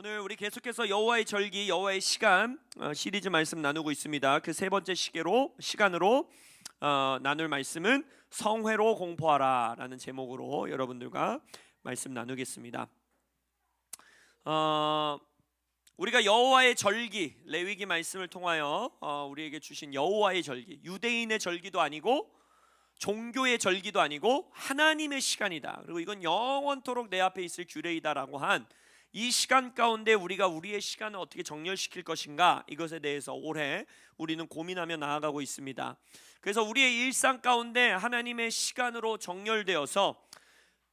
오늘 우리 계속해서 여호와의 절기, 여호와의 시간 시리즈 말씀 나누고 있습니다. 그 세 번째 시간으로 나눌 말씀은 성회로 공포하라 라는 제목으로 여러분들과 말씀 나누겠습니다. 우리가 여호와의 절기, 레위기 말씀을 통하여 우리에게 주신 여호와의 절기, 유대인의 절기도 아니고 종교의 절기도 아니고 하나님의 시간이다. 그리고 이건 영원토록 내 앞에 있을 규례이다라고 한 이 시간 가운데 우리가 우리의 시간을 어떻게 정렬시킬 것인가, 이것에 대해서 올해 우리는 고민하며 나아가고 있습니다. 그래서 우리의 일상 가운데 하나님의 시간으로 정렬되어서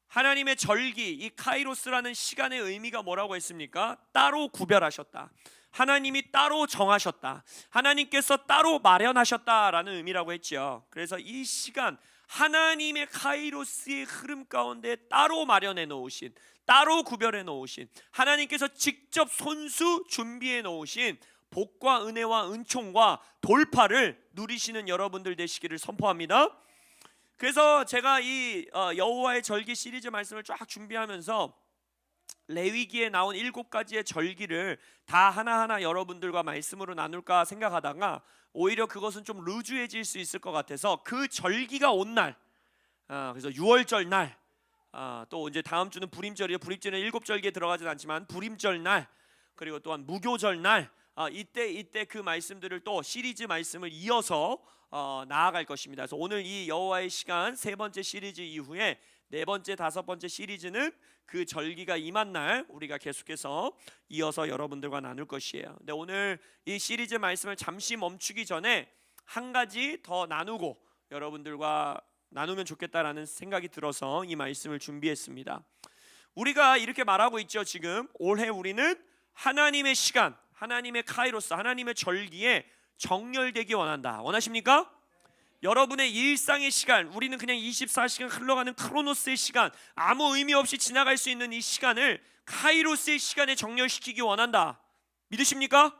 하나님의 절기, 이 카이로스라는 시간의 의미가 뭐라고 했습니까? 따로 구별하셨다, 하나님이 따로 정하셨다, 하나님께서 따로 마련하셨다라는 의미라고 했죠. 그래서 이 시간, 하나님의 카이로스의 흐름 가운데 따로 마련해 놓으신, 따로 구별해 놓으신, 하나님께서 직접 손수 준비해 놓으신 복과 은혜와 은총과 돌파를 누리시는 여러분들 되시기를 선포합니다. 그래서 제가 이 여호와의 절기 시리즈 말씀을 쫙 준비하면서 레위기에 나온 7가지의 절기를 다 하나하나 여러분들과 말씀으로 나눌까 생각하다가 오히려 그것은 좀 루즈해질 수 있을 것 같아서 그 절기가 온 날, 그래서 6월절 날, 또 이제 다음 주는 부림절이에요. 부림절은 7절기에 들어가진 않지만 부림절 날, 그리고 또한 무교절 날, 이때 그 말씀들을 또 시리즈 말씀을 이어서 나아갈 것입니다. 그래서 오늘 이 여호와의 시간 세 번째 시리즈 이후에 네 번째, 다섯 번째 시리즈는 그 절기가 임한 날 우리가 계속해서 이어서 여러분들과 나눌 것이에요. 근데 오늘 이 시리즈 말씀을 잠시 멈추기 전에 한 가지 더 나누고 여러분들과 나누면 좋겠다라는 생각이 들어서 이 말씀을 준비했습니다. 우리가 이렇게 말하고 있죠. 지금 올해 우리는 하나님의 시간, 하나님의 카이로스, 하나님의 절기에 정렬되기 원한다. 원하십니까? 여러분의 일상의 시간, 우리는 그냥 24시간 흘러가는 크로노스의 시간, 아무 의미 없이 지나갈 수 있는 이 시간을 카이로스의 시간에 정렬시키기 원한다. 믿으십니까?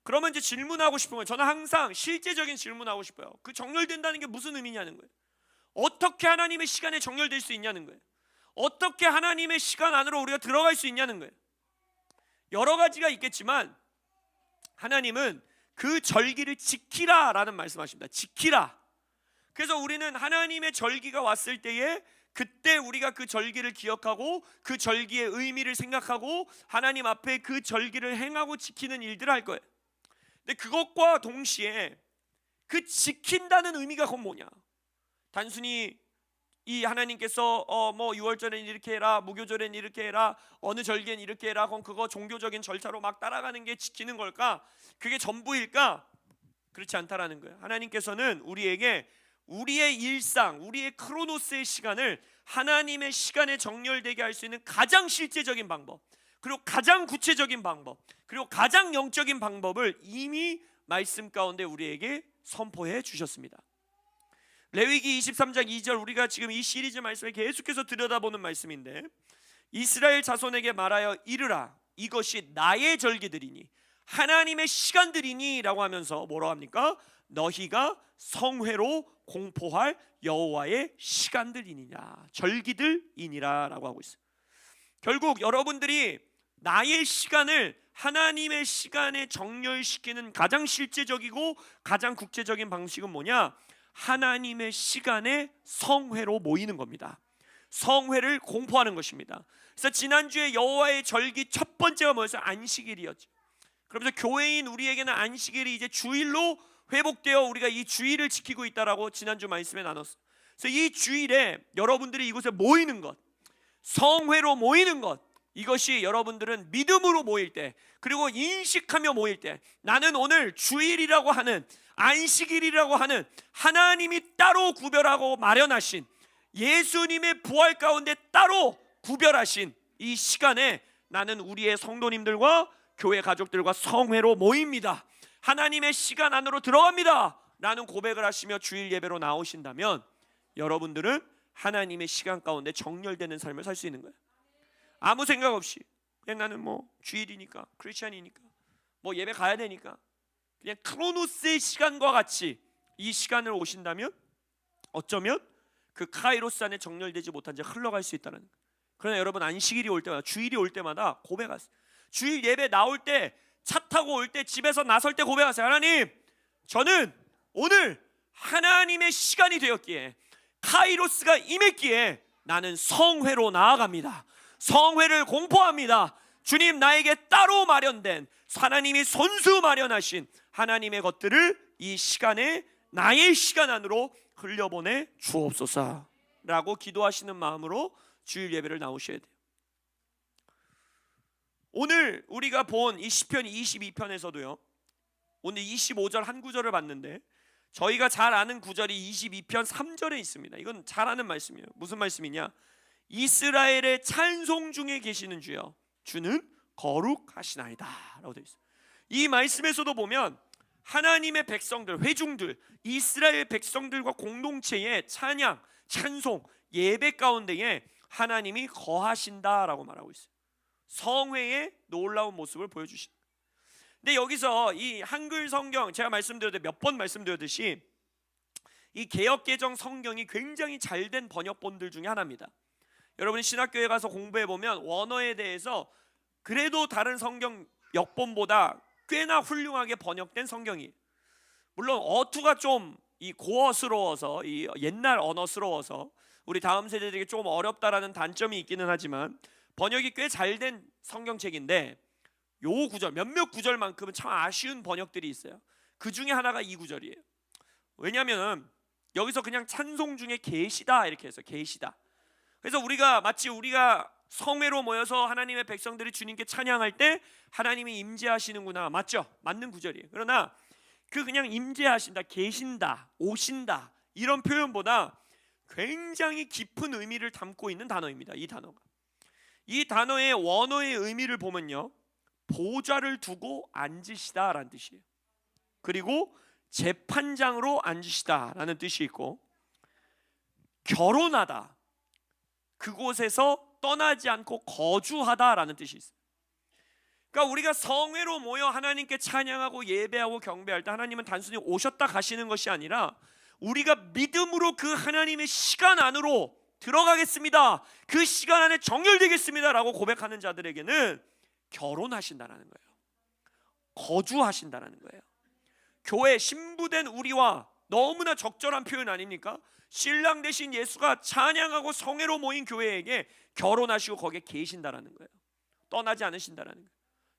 그러면 이제 질문하고 싶은 거예요. 저는 항상 실제적인 질문하고 싶어요. 그 정렬된다는 게 무슨 의미냐는 거예요. 어떻게 하나님의 시간에 정렬될 수 있냐는 거예요. 어떻게 하나님의 시간 안으로 우리가 들어갈 수 있냐는 거예요. 여러 가지가 있겠지만 하나님은 그 절기를 지키라 라는 말씀하십니다. 지키라. 그래서 우리는 하나님의 절기가 왔을 때에 그때 우리가 그 절기를 기억하고 그 절기의 의미를 생각하고 하나님 앞에 그 절기를 행하고 지키는 일들을 할 거예요. 근데 그것과 동시에 그 지킨다는 의미가 그건 뭐냐? 단순히 이 하나님께서 뭐 6월절엔 이렇게 해라, 무교절엔 이렇게 해라, 어느 절기엔 이렇게 해라, 그건 그거 종교적인 절차로 막 따라가는 게 지키는 걸까? 그게 전부일까? 그렇지 않다라는 거예요. 하나님께서는 우리에게 우리의 일상, 우리의 크로노스의 시간을 하나님의 시간에 정렬되게 할 수 있는 가장 실제적인 방법, 그리고 가장 구체적인 방법, 그리고 가장 영적인 방법을 이미 말씀 가운데 우리에게 선포해 주셨습니다. 레위기 23장 2절, 우리가 지금 이 시리즈 말씀을 계속해서 들여다보는 말씀인데, 이스라엘 자손에게 말하여 이르라, 이것이 나의 절기들이니 하나님의 시간들이니 라고 하면서 뭐라고 합니까? 너희가 성회로 공포할 여호와의 시간들이니라, 절기들이니라 라고 하고 있어요. 결국 여러분들이 나의 시간을 하나님의 시간에 정렬시키는 가장 실제적이고 가장 국제적인 방식은 뭐냐? 하나님의 시간에 성회로 모이는 겁니다. 성회를 공포하는 것입니다. 그래서 지난주에 여호와의 절기 첫 번째가 뭐였어요? 안식일이었죠. 그러면서 교회인 우리에게는 안식일이 이제 주일로 회복되어 우리가 이 주일을 지키고 있다라고 지난주 말씀에 나눴어요. 그래서 이 주일에 여러분들이 이곳에 모이는 것, 성회로 모이는 것, 이것이 여러분들은 믿음으로 모일 때, 그리고 인식하며 모일 때, 나는 오늘 주일이라고 하는, 안식일이라고 하는 하나님이 따로 구별하고 마련하신, 예수님의 부활 가운데 따로 구별하신 이 시간에 나는 우리의 성도님들과 교회 가족들과 성회로 모입니다, 하나님의 시간 안으로 들어갑니다 라는 고백을 하시며 주일 예배로 나오신다면 여러분들은 하나님의 시간 가운데 정렬되는 삶을 살 수 있는 거예요. 아무 생각 없이 그냥 나는 뭐 주일이니까, 크리스찬이니까, 뭐 예배 가야 되니까, 그냥 크로노스의 시간과 같이 이 시간을 오신다면 어쩌면 그 카이로스 안에 정렬되지 못한 채 흘러갈 수 있다는 거예요. 그러나 여러분, 안식일이 올 때마다, 주일이 올 때마다 고백하세요. 주일 예배 나올 때, 차 타고 올 때, 집에서 나설 때 고백하세요. 하나님, 저는 오늘 하나님의 시간이 되었기에, 카이로스가 임했기에 나는 성회로 나아갑니다. 성회를 공포합니다. 주님, 나에게 따로 마련된, 하나님이 손수 마련하신 하나님의 것들을 이 시간에 나의 시간 안으로 흘려보내 주옵소서 라고 기도하시는 마음으로 주일 예배를 나오셔야 돼요. 오늘 우리가 본 이 시편 22편에서도요, 오늘 25절 한 구절을 봤는데 저희가 잘 아는 구절이 22편 3절에 있습니다. 이건 잘 아는 말씀이에요. 무슨 말씀이냐? 이스라엘의 찬송 중에 계시는 주여, 주는 거룩하시나이다 라고 되어 있어요. 이 말씀에서도 보면 하나님의 백성들, 회중들, 이스라엘 백성들과 공동체의 찬양, 찬송, 예배 가운데에 하나님이 거하신다라고 말하고 있어요. 성회의 놀라운 모습을 보여주신다. 근데 여기서 이 한글 성경, 제가 말씀드렸듯이 몇 번 말씀드렸듯이 이 개역개정 성경이 굉장히 잘된 번역본들 중에 하나입니다. 여러분이 신학교에 가서 공부해보면 원어에 대해서 그래도 다른 성경 역본보다 꽤나 훌륭하게 번역된 성경이, 물론 어투가 좀 이 고어스러워서, 이 옛날 언어스러워서 우리 다음 세대들에게 조금 어렵다라는 단점이 있기는 하지만 번역이 꽤 잘된 성경책인데, 요 구절, 몇몇 구절만큼은 참 아쉬운 번역들이 있어요. 그 중에 하나가 이 구절이에요. 왜냐하면 여기서 그냥 찬송 중에 계시다 이렇게 해서 계시다. 그래서 우리가 마치 우리가 성회로 모여서 하나님의 백성들이 주님께 찬양할 때 하나님이 임재하시는구나, 맞죠? 맞는 구절이에요. 그러나 그 그냥 임재하신다, 계신다, 오신다 이런 표현보다 굉장히 깊은 의미를 담고 있는 단어입니다. 이 단어가, 이 단어의 원어의 의미를 보면요, 보좌를 두고 앉으시다라는 뜻이에요. 그리고 재판장으로 앉으시다라는 뜻이 있고, 결혼하다, 그곳에서 떠나지 않고 거주하다라는 뜻이 있어요. 그러니까 우리가 성회로 모여 하나님께 찬양하고 예배하고 경배할 때 하나님은 단순히 오셨다 가시는 것이 아니라 우리가 믿음으로 그 하나님의 시간 안으로 들어가겠습니다, 그 시간 안에 정결되겠습니다 라고 고백하는 자들에게는 결혼하신다는 거예요. 거주하신다는 거예요. 교회 신부된 우리와 너무나 적절한 표현 아닙니까? 신랑 되신 예수가 찬양하고 성회로 모인 교회에게 결혼하시고 거기에 계신다라는 거예요. 떠나지 않으신다라는 거예요.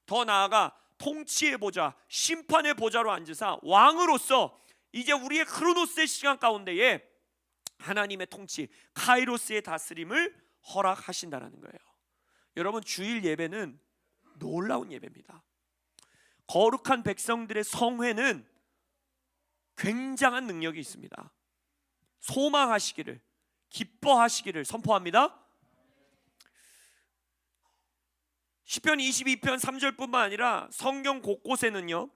더 나아가 통치의 보좌, 심판의 보좌로 앉으사 왕으로서 이제 우리의 크로노스의 시간 가운데에 하나님의 통치, 카이로스의 다스림을 허락하신다라는 거예요. 여러분, 주일 예배는 놀라운 예배입니다. 거룩한 백성들의 성회는 굉장한 능력이 있습니다. 소망하시기를, 기뻐하시기를 선포합니다. 시편 22편 3절뿐만 아니라 성경 곳곳에는요,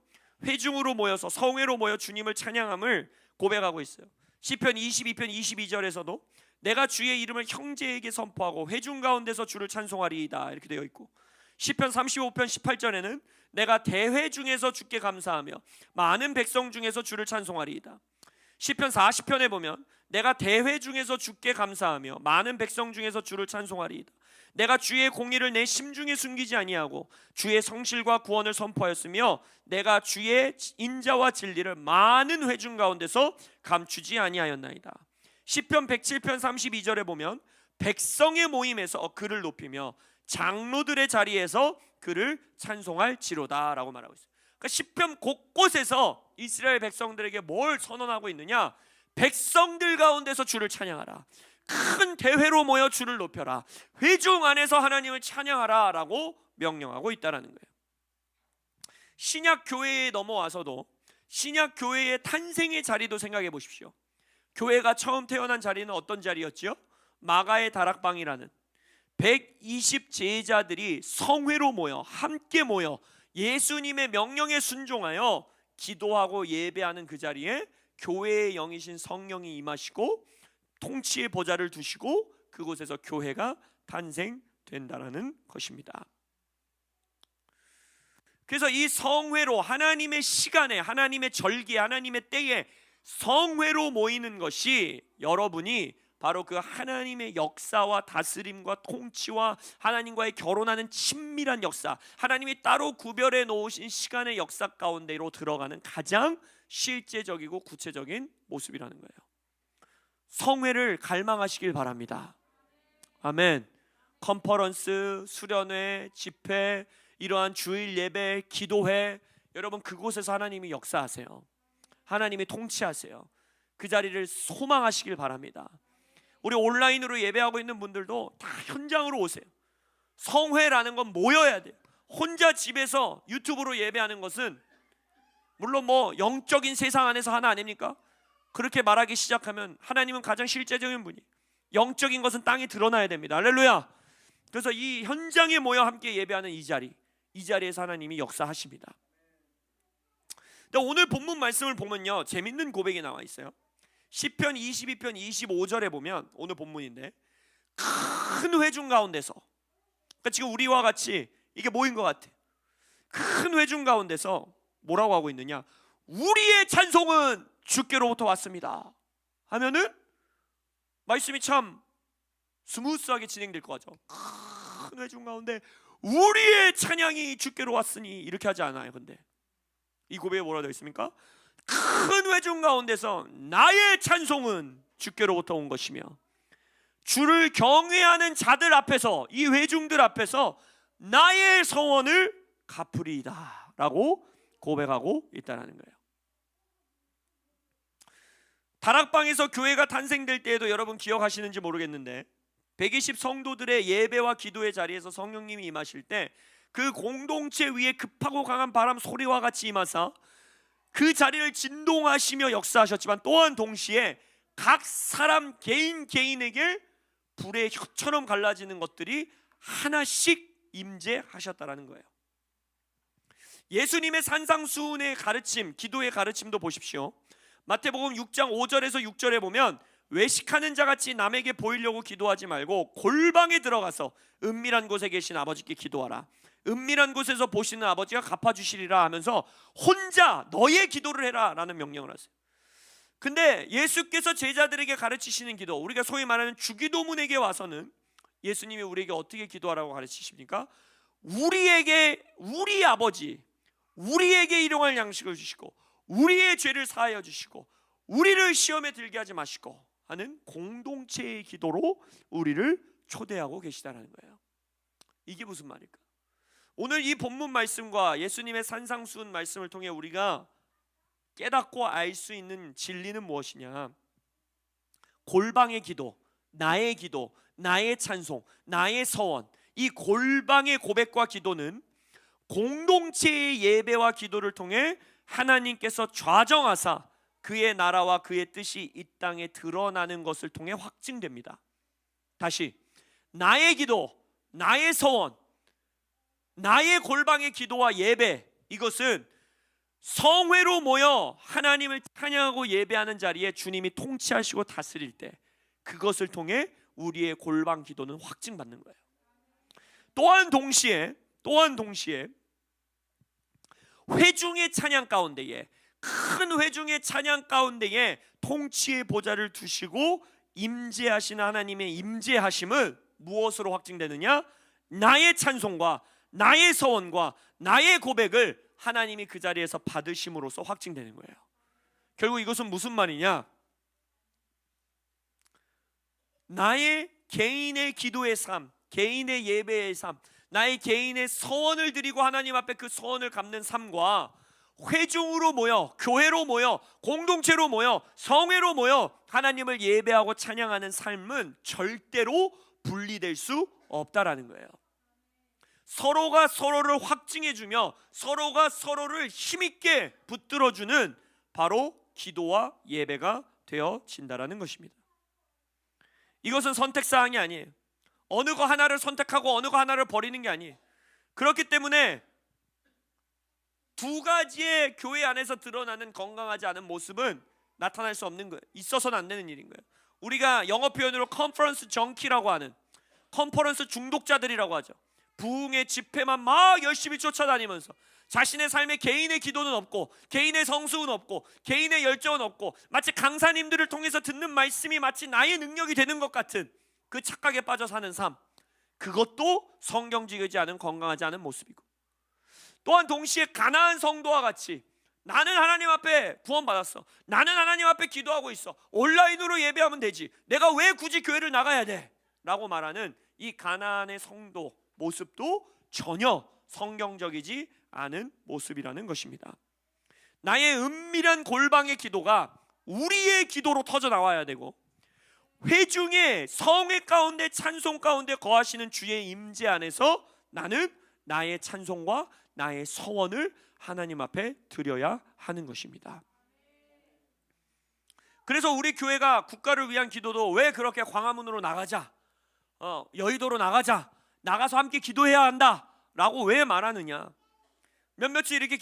회중으로 모여서 성회로 모여 주님을 찬양함을 고백하고 있어요. 시편 22편 22절에서도 내가 주의 이름을 형제에게 선포하고 회중 가운데서 주를 찬송하리이다 이렇게 되어 있고, 시편 35편 18절에는 내가 대회 중에서 주께 감사하며 많은 백성 중에서 주를 찬송하리이다. 시편 40편에 보면 내가 대회 중에서 주께 감사하며 많은 백성 중에서 주를 찬송하리이다. 내가 주의 공의를 내 심중에 숨기지 아니하고 주의 성실과 구원을 선포하였으며 내가 주의 인자와 진리를 많은 회중 가운데서 감추지 아니하였나이다. 시편 107편 32절에 보면 백성의 모임에서 그를 높이며 장로들의 자리에서 그를 찬송할지로다 라고 말하고 있어요. 그러니까 시편 곳곳에서 이스라엘 백성들에게 뭘 선언하고 있느냐? 백성들 가운데서 주를 찬양하라, 큰 대회로 모여 주를 높여라, 회중 안에서 하나님을 찬양하라 라고 명령하고 있다는 거예요. 신약 교회에 넘어와서도 신약 교회의 탄생의 자리도 생각해 보십시오. 교회가 처음 태어난 자리는 어떤 자리였죠? 마가의 다락방이라는 120 제자들이 성회로 모여 함께 모여 예수님의 명령에 순종하여 기도하고 예배하는 그 자리에 교회의 영이신 성령이 임하시고 통치의 보좌를 두시고 그곳에서 교회가 탄생된다라는 것입니다. 그래서 이 성회로, 하나님의 시간에, 하나님의 절기에, 하나님의 때에 성회로 모이는 것이 여러분이 바로 그 하나님의 역사와 다스림과 통치와 하나님과의 결혼하는 친밀한 역사, 하나님이 따로 구별해 놓으신 시간의 역사 가운데로 들어가는 가장 실제적이고 구체적인 모습이라는 거예요. 성회를 갈망하시길 바랍니다. 아멘. 컨퍼런스, 수련회, 집회, 이러한 주일 예배, 기도회, 여러분 그곳에서 하나님이 역사하세요. 하나님이 통치하세요. 그 자리를 소망하시길 바랍니다. 우리 온라인으로 예배하고 있는 분들도 다 현장으로 오세요. 성회라는 건 모여야 돼요. 혼자 집에서 유튜브로 예배하는 것은 물론 뭐 영적인 세상 안에서 하나 아닙니까? 그렇게 말하기 시작하면 하나님은 가장 실제적인 분이, 영적인 것은 땅에 드러나야 됩니다. 할렐루야. 그래서 이 현장에 모여 함께 예배하는 이 자리에서 하나님이 역사하십니다. 오늘 본문 말씀을 보면요, 재밌는 고백이 나와 있어요. 시편 22편 25절에 보면, 오늘 본문인데, 큰 회중 가운데서, 그러니까 지금 우리와 같이 이게 모인 것 같아. 큰 회중 가운데서 뭐라고 하고 있느냐? 우리의 찬송은 주께로부터 왔습니다 하면은 말씀이 참 스무스하게 진행될 것 같죠. 큰 회중 가운데 우리의 찬양이 주께로 왔으니, 이렇게 하지 않아요. 근데 이 고백에 뭐라고 되어 있습니까? 큰 회중 가운데서 나의 찬송은 주께로부터 온 것이며, 주를 경외하는 자들 앞에서, 이 회중들 앞에서 나의 서원을 갚으리이다 라고 고백하고 있다는 거예요. 다락방에서 교회가 탄생될 때에도 여러분 기억하시는지 모르겠는데, 120 성도들의 예배와 기도의 자리에서 성령님이 임하실 때 그 공동체 위에 급하고 강한 바람 소리와 같이 임하사 그 자리를 진동하시며 역사하셨지만, 또한 동시에 각 사람 개인에게 불의 혀처럼 갈라지는 것들이 하나씩 임재하셨다라는 거예요. 예수님의 산상수훈의 가르침, 기도의 가르침도 보십시오. 마태복음 6장 5절에서 6절에 보면, 외식하는 자같이 남에게 보이려고 기도하지 말고 골방에 들어가서 은밀한 곳에 계신 아버지께 기도하라. 은밀한 곳에서 보시는 아버지가 갚아주시리라 하면서 혼자 너의 기도를 해라 라는 명령을 하세요. 근데 예수께서 제자들에게 가르치시는 기도, 우리가 소위 말하는 주기도문에게 와서는 예수님이 우리에게 어떻게 기도하라고 가르치십니까? 우리에게, 우리 아버지, 우리에게 일용할 양식을 주시고 우리의 죄를 사하여 주시고 우리를 시험에 들게 하지 마시고 하는 공동체의 기도로 우리를 초대하고 계시다는 거예요. 이게 무슨 말일까? 오늘 이 본문 말씀과 예수님의 산상수훈 말씀을 통해 우리가 깨닫고 알 수 있는 진리는 무엇이냐? 골방의 기도, 나의 찬송, 나의 서원, 이 골방의 고백과 기도는 공동체의 예배와 기도를 통해 하나님께서 좌정하사 그의 나라와 그의 뜻이 이 땅에 드러나는 것을 통해 확증됩니다. 다시, 나의 기도, 나의 서원, 나의 골방의 기도와 예배, 이것은 성회로 모여 하나님을 찬양하고 예배하는 자리에 주님이 통치하시고 다스릴 때 그것을 통해 우리의 골방 기도는 확증받는 거예요. 또한 동시에 회중의 찬양 가운데에, 큰 회중의 찬양 가운데에 통치의 보좌를 두시고 임재하시는 하나님의 임재하심은 무엇으로 확증되느냐? 나의 찬송과 나의 서원과 나의 고백을 하나님이 그 자리에서 받으심으로써 확증되는 거예요. 결국 이것은 무슨 말이냐? 나의 개인의 기도의 삶, 개인의 예배의 삶, 나의 개인의 서원을 드리고 하나님 앞에 그 서원을 갚는 삶과 회중으로 모여, 교회로 모여, 공동체로 모여, 성회로 모여 하나님을 예배하고 찬양하는 삶은 절대로 분리될 수 없다라는 거예요. 서로가 서로를 확증해주며 서로가 서로를 힘있게 붙들어주는 바로 기도와 예배가 되어진다라는 것입니다. 이것은 선택사항이 아니에요. 어느 거 하나를 선택하고 어느 거 하나를 버리는 게 아니에요. 그렇기 때문에 두 가지의 교회 안에서 드러나는 건강하지 않은 모습은 나타날 수 없는 거예요. 있어서는 안 되는 일인 거예요. 우리가 영어 표현으로 컨퍼런스 정키라고 하는, 컨퍼런스 중독자들이라고 하죠. 부흥의 집회만 막 열심히 쫓아다니면서 자신의 삶에 개인의 기도는 없고, 개인의 성수는 없고, 개인의 열정은 없고, 마치 강사님들을 통해서 듣는 말씀이 마치 나의 능력이 되는 것 같은 그 착각에 빠져 사는 삶, 그것도 성경적이지 않은, 건강하지 않은 모습이고, 또한 동시에 가나안 성도와 같이 나는 하나님 앞에 구원받았어, 나는 하나님 앞에 기도하고 있어, 온라인으로 예배하면 되지, 내가 왜 굳이 교회를 나가야 돼? 라고 말하는 이 가나안의 성도 모습도 전혀 성경적이지 않은 모습이라는 것입니다. 나의 은밀한 골방의 기도가 우리의 기도로 터져 나와야 되고, 회중의 성회 가운데, 찬송 가운데 거하시는 주의 임재 안에서 나는 나의 찬송과 나의 서원을 하나님 앞에 드려야 하는 것입니다. 그래서 우리 교회가 국가를 위한 기도도 왜 그렇게 광화문으로 나가자, 여의도로 나가자, 나가서 함께 기도해야 한다 라고 왜 말하느냐? 몇몇이 이렇게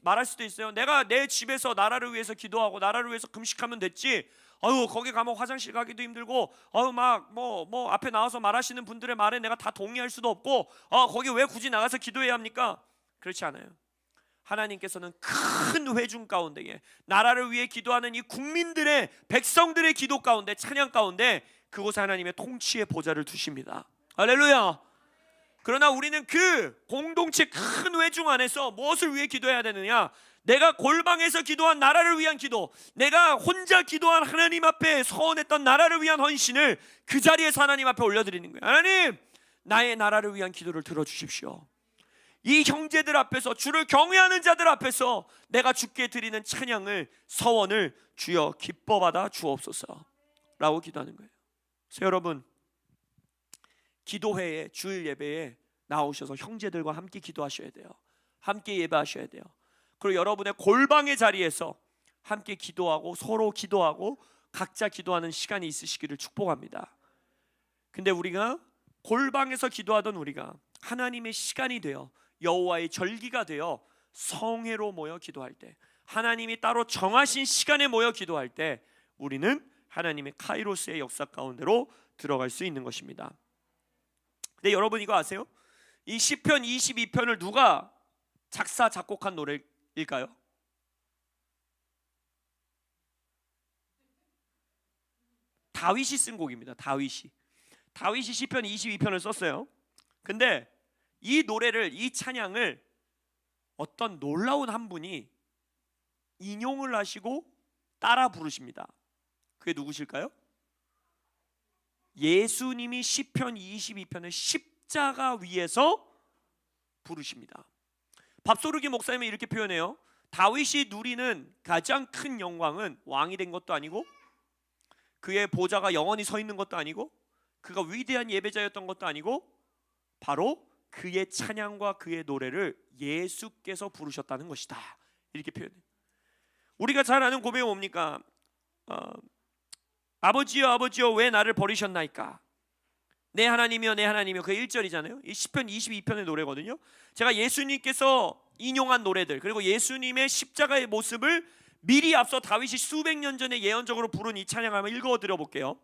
말할 수도 있어요. 내가 내 집에서 나라를 위해서 기도하고 나라를 위해서 금식하면 됐지, 거기 가면 화장실 가기도 힘들고, 막 앞에 나와서 말하시는 분들의 말에 내가 다 동의할 수도 없고, 거기 왜 굳이 나가서 기도해야 합니까? 그렇지 않아요. 하나님께서는 큰 회중 가운데에 나라를 위해 기도하는 이 국민들의, 백성들의 기도 가운데, 찬양 가운데 그곳에 하나님의 통치의 보좌를 두십니다. 할렐루야. 그러나 우리는 그 공동체 큰 회중 안에서 무엇을 위해 기도해야 되느냐? 내가 골방에서 기도한 나라를 위한 기도, 내가 혼자 기도한 하나님 앞에 서원했던 나라를 위한 헌신을 그 자리에서 하나님 앞에 올려드리는 거예요. 하나님, 나의 나라를 위한 기도를 들어주십시오. 이 형제들 앞에서, 주를 경외하는 자들 앞에서 내가 주께 드리는 찬양을, 서원을 주여 기뻐받아 주옵소서 라고 기도하는 거예요. 그래서 여러분, 기도회에, 주일 예배에 나오셔서 형제들과 함께 기도하셔야 돼요. 함께 예배하셔야 돼요. 그리고 여러분의 골방의 자리에서 함께 기도하고, 서로 기도하고, 각자 기도하는 시간이 있으시기를 축복합니다. 근데 우리가 골방에서 기도하던 우리가 하나님의 시간이 되어, 여호와의 절기가 되어 성회로 모여 기도할 때, 하나님이 따로 정하신 시간에 모여 기도할 때 우리는 하나님의 카이로스의 역사 가운데로 들어갈 수 있는 것입니다. 근데 여러분 이거 아세요? 이 시편 22편을 누가 작사 작곡한 노래일까요? 다윗이 쓴 곡입니다. 다윗이 시편 22편을 썼어요. 근데 이 노래를, 이 찬양을 어떤 놀라운 한 분이 인용을 하시고 따라 부르십니다. 그게 누구실까요? 예수님이 시편 22편을 십자가 위에서 부르십니다. 밥소르기 목사님이 이렇게 표현해요. 다윗이 누리는 가장 큰 영광은 왕이 된 것도 아니고, 그의 보좌가 영원히 서 있는 것도 아니고, 그가 위대한 예배자였던 것도 아니고, 바로 그의 찬양과 그의 노래를 예수께서 부르셨다는 것이다, 이렇게 표현해요. 우리가 잘 아는 고백이 뭡니까? 아버지여 아버지여 왜 나를 버리셨나이까, 내 하나님이여 내 하나님이여. 그 1절이잖아요. 이 시편 22편의 노래거든요. 제가 예수님께서 인용한 노래들, 그리고 예수님의 십자가의 모습을 미리 앞서 다윗이 수백 년 전에 예언적으로 부른 이 찬양을 한번 읽어드려 볼게요.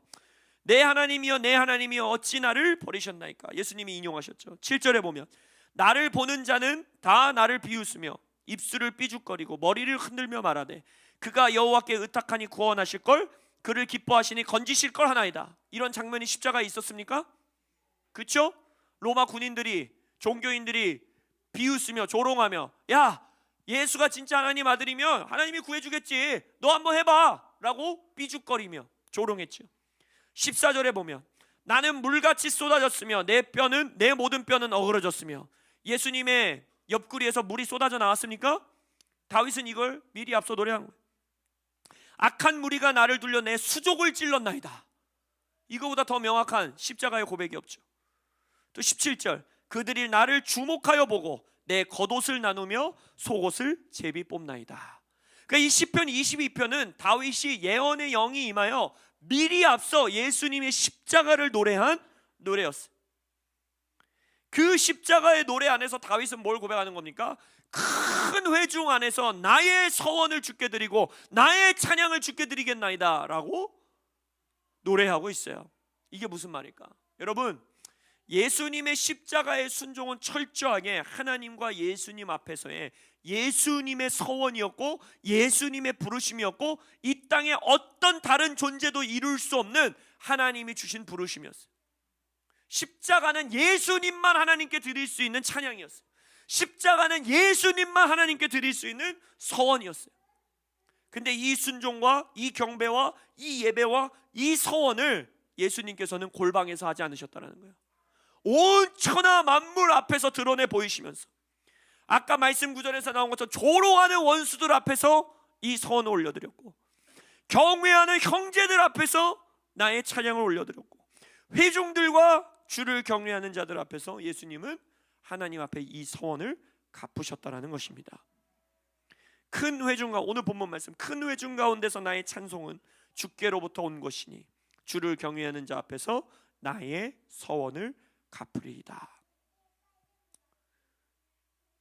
내 하나님이여 내 하나님이여 어찌 나를 버리셨나이까. 예수님이 인용하셨죠. 7절에 보면 나를 보는 자는 다 나를 비웃으며 입술을 삐죽거리고 머리를 흔들며 말하되 그가 여호와께 의탁하니 구원하실 걸, 그를 기뻐하시니 건지실 걸 하나이다. 이런 장면이 십자가에 있었습니까? 그렇죠? 로마 군인들이, 종교인들이 비웃으며 조롱하며, 야, 예수가 진짜 하나님 아들이면 하나님이 구해주겠지, 너 한번 해봐 라고 삐죽거리며 조롱했죠. 14절에 보면 나는 물같이 쏟아졌으며 내 모든 뼈는 어그러졌으며. 예수님의 옆구리에서 물이 쏟아져 나왔습니까? 다윗은 이걸 미리 앞서 노래한 거예요. 악한 무리가 나를 둘려 내 수족을 찔렀나이다. 이거보다 더 명확한 십자가의 고백이 없죠. 또 17절 그들이 나를 주목하여 보고 내 겉옷을 나누며 속옷을 제비 뽑나이다. 그러니까 이 시편 22편은 다윗이 예언의 영이 임하여 미리 앞서 예수님의 십자가를 노래한 노래였어요. 그 십자가의 노래 안에서 다윗은 뭘 고백하는 겁니까? 큰 회중 안에서 나의 서원을 주께 드리고 나의 찬양을 주께 드리겠나이다 라고 노래하고 있어요. 이게 무슨 말일까? 여러분, 예수님의 십자가의 순종은 철저하게 하나님과 예수님 앞에서의 예수님의 서원이었고 예수님의 부르심이었고 이 땅에 어떤 다른 존재도 이룰 수 없는 하나님이 주신 부르심이었어요. 십자가는 예수님만 하나님께 드릴 수 있는 찬양이었어요. 십자가는 예수님만 하나님께 드릴 수 있는 서원이었어요. 근데 이 순종과 이 경배와 이 예배와 이 서원을 예수님께서는 골방에서 하지 않으셨다는 거예요. 온 천하 만물 앞에서 드러내 보이시면서 아까 말씀 구절에서 나온 것처럼 조롱하는 원수들 앞에서 이 서원을 올려드렸고, 경외하는 형제들 앞에서 나의 찬양을 올려드렸고, 회중들과 주를 경외하는 자들 앞에서 예수님은 하나님 앞에 이 서원을 갚으셨다라는 것입니다. 큰 회중 가운데, 오늘 본문 말씀, 큰 회중 가운데서 나의 찬송은 주께로부터 온 것이니 주를 경외하는 자 앞에서 나의 서원을 갚으리이다.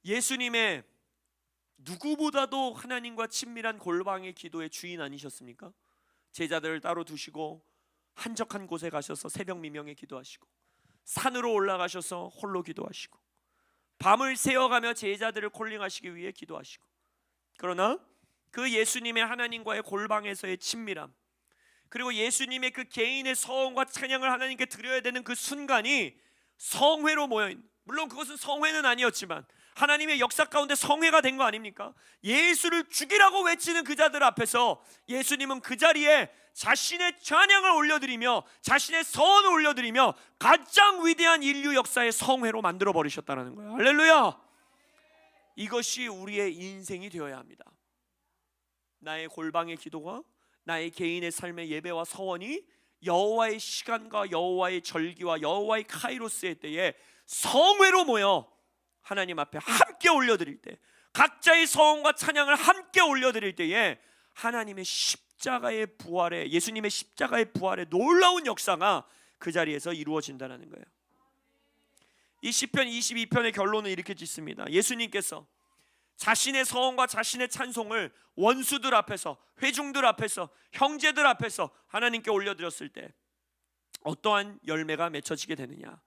예수님의 누구보다도 하나님과 친밀한 골방의 기도의 주인 아니셨습니까? 제자들을 따로 두시고 한적한 곳에 가셔서 새벽 미명에 기도하시고, 산으로 올라가셔서 홀로 기도하시고, 밤을 새어가며 제자들을 콜링하시기 위해 기도하시고, 그러나 그 예수님의 하나님과의 골방에서의 친밀함, 그리고 예수님의 그 개인의 서원과 찬양을 하나님께 드려야 되는 그 순간이 성회로 모여있는, 물론 그것은 성회는 아니었지만 하나님의 역사 가운데 성회가 된 거 아닙니까? 예수를 죽이라고 외치는 그 자들 앞에서 예수님은 그 자리에 자신의 찬양을 올려드리며 자신의 서원을 올려드리며 가장 위대한 인류 역사의 성회로 만들어 버리셨다는 거예요. 할렐루야! 이것이 우리의 인생이 되어야 합니다. 나의 골방의 기도가, 나의 개인의 삶의 예배와 서원이 여호와의 시간과 여호와의 절기와 여호와의 카이로스의 때에 성회로 모여 하나님 앞에 함께 올려드릴 때, 각자의 서원과 찬양을 함께 올려드릴 때에 하나님의 십자가의 부활에, 예수님의 십자가의 부활의 놀라운 역사가 그 자리에서 이루어진다는 거예요. 이 시편 22편의 결론은 이렇게 짓습니다. 예수님께서 자신의 서원과 자신의 찬송을 원수들 앞에서, 회중들 앞에서, 형제들 앞에서 하나님께 올려드렸을 때 어떠한 열매가 맺혀지게 되느냐.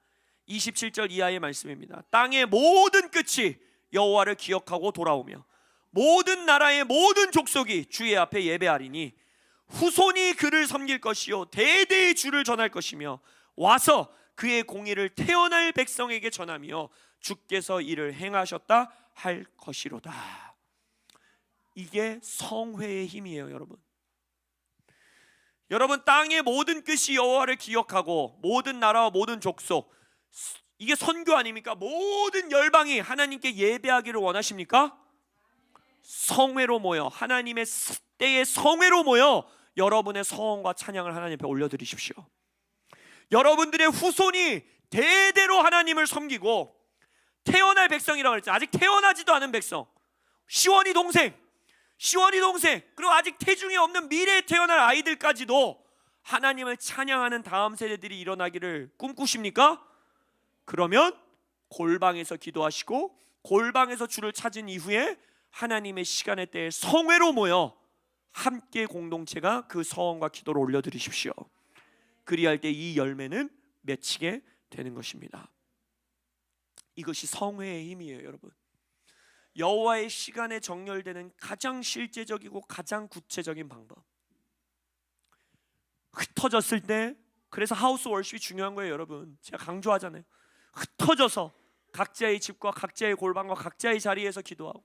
27절 이하의 말씀입니다. 땅의 모든 끝이 여호와를 기억하고 돌아오며 모든 나라의 모든 족속이 주의 앞에 예배하리니 후손이 그를 섬길 것이요 대대의 주를 전할 것이며 와서 그의 공의를 태어날 백성에게 전하며 주께서 이를 행하셨다 할 것이로다. 이게 성회의 힘이에요, 여러분. 여러분, 땅의 모든 끝이 여호와를 기억하고 모든 나라와 모든 족속, 이게 선교 아닙니까? 모든 열방이 하나님께 예배하기를 원하십니까? 성회로 모여, 하나님의 때의 성회로 모여 여러분의 서원과 찬양을 하나님 앞에 올려드리십시오. 여러분들의 후손이 대대로 하나님을 섬기고 태어날 백성이라고 했죠. 아직 태어나지도 않은 백성, 시원이 동생, 그리고 아직 태중이 없는 미래에 태어날 아이들까지도 하나님을 찬양하는 다음 세대들이 일어나기를 꿈꾸십니까? 그러면 골방에서 기도하시고 골방에서 주를 찾은 이후에 하나님의 시간의 때에 성회로 모여 함께 공동체가 그 서원과 기도를 올려드리십시오. 그리할 때 이 열매는 맺히게 되는 것입니다. 이것이 성회의 힘이에요, 여러분. 여호와의 시간에 정렬되는 가장 실제적이고 가장 구체적인 방법. 흩어졌을 때, 그래서 하우스 월십이 중요한 거예요, 여러분. 제가 강조하잖아요. 흩어져서 각자의 집과 각자의 골방과 각자의 자리에서 기도하고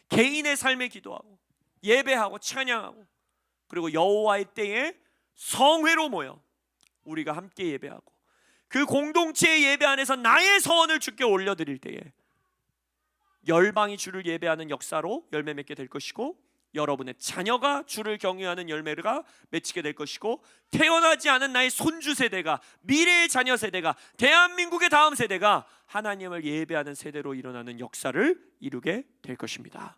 개인의 삶에 기도하고 예배하고 찬양하고, 그리고 여호와의 때에 성회로 모여 우리가 함께 예배하고 그 공동체의 예배 안에서 나의 서원을 주께 올려드릴 때에 열방이 주를 예배하는 역사로 열매 맺게 될 것이고, 여러분의 자녀가 주를 경외하는 열매가 맺히게 될 것이고, 태어나지 않은 나의 손주 세대가, 미래의 자녀 세대가, 대한민국의 다음 세대가 하나님을 예배하는 세대로 일어나는 역사를 이루게 될 것입니다.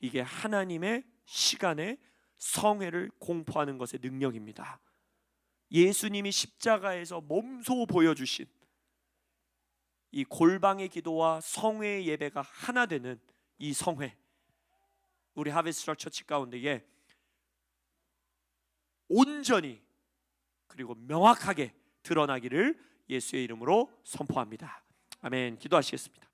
이게 하나님의 시간에 성회를 공포하는 것의 능력입니다. 예수님이 십자가에서 몸소 보여주신 이 골방의 기도와 성회의 예배가 하나 되는 이 성회, 우리 하베스트 처치 가운데에 온전히 그리고 명확하게 드러나기를 예수의 이름으로 선포합니다. 아멘. 기도하시겠습니다.